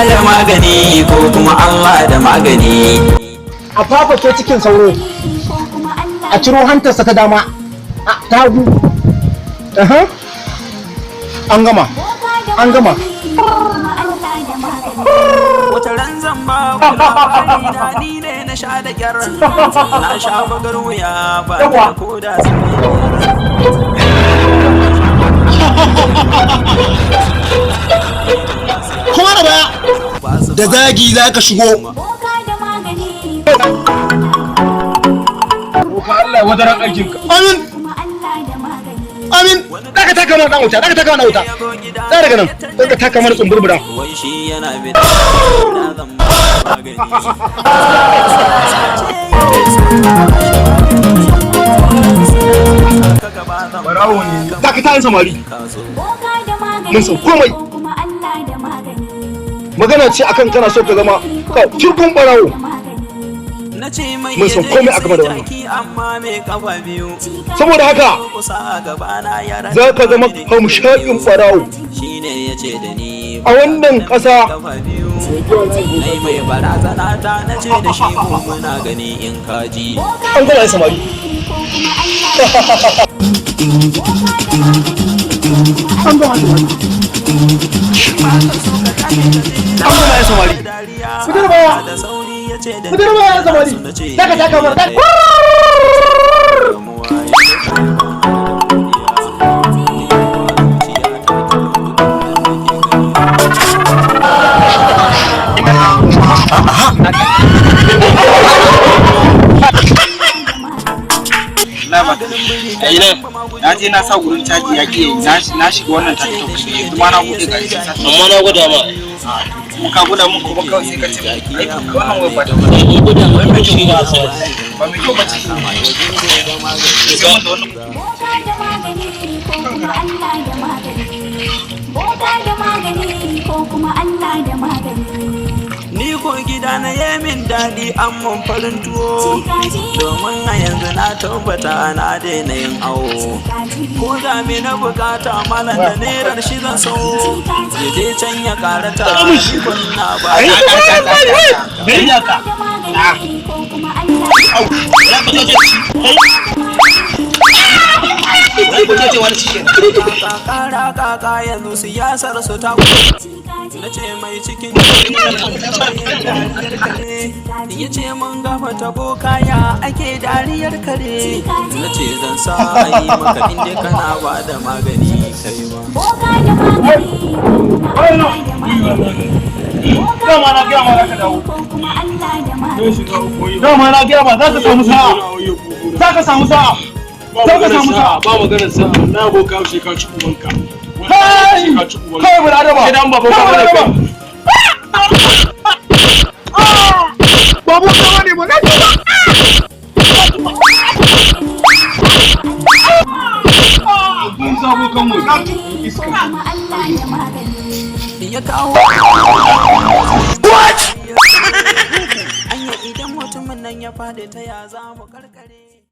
da magani ko kuma Allah da magani. A fafake cikin sauro, a ciro hantarsa ta dama, ta hagu. An gama, an gama. Wata ran zan ba ku labari na ni ne na sha da kyar, na sha bagar wuya ba da koda su. Kuma da baya, da zagi za ka shigo. Allah wadaran aikinka. Amin. Amin. Daga taka mana dan wuta, daga taka mana wuta. Tsaya daga nan, daga taka mana tsumburbura. Wai shi yana bi da zan ba magani. Barawo ne. Daga ta yin samari. Mun san komai. Magana ce akan kana so ka zama kirkun barawo. Mun san komai a game da wannan. Saboda haka za ka zama hamshakin barawo a wannan ƙasa. Mai barazana ta na ce da shi ko muna gani in kaji. An gana yin samari. An gama yin samari. Fitar baya. Fitar baya yin samari. Daga taka mana daga. Na je na sa gurin caji ya ke na shiga wannan TikTok kuma na bude ga shi amma na gwada ma muka gwada mun kuma kawai sai ka ce ai wannan wai ba da gwada ma ba shi ba sai ba mai kyau ba ce sai mun da wannan Ni ko gida na yemin daɗi an mun farin tuwo, domin a yanzu na tabbata na daina yin awo. Ko da me na bukata malam da nerar shi zan so, je can ya karata kun na ba. Kara kaka yanzu siyasar su ta na ce mai cikin ya ce mun gafa ta ko kaya ake dariyar kare na ce zan sa a yi maka inda kana ba da magani kai dama na gaya ma za ka dawo dama na gaya ma za ka samu sa'a za ka samu sa'a za ka samu sa'a ba maganar sa na boka shi ka ci ubanka kai kai mu da ba idan ba boka ba ne babu kawa ne ba na ji ba kun sabo kan mu iska ya kawo what anya idan mutumin nan ya fadi ta ya za mu karkare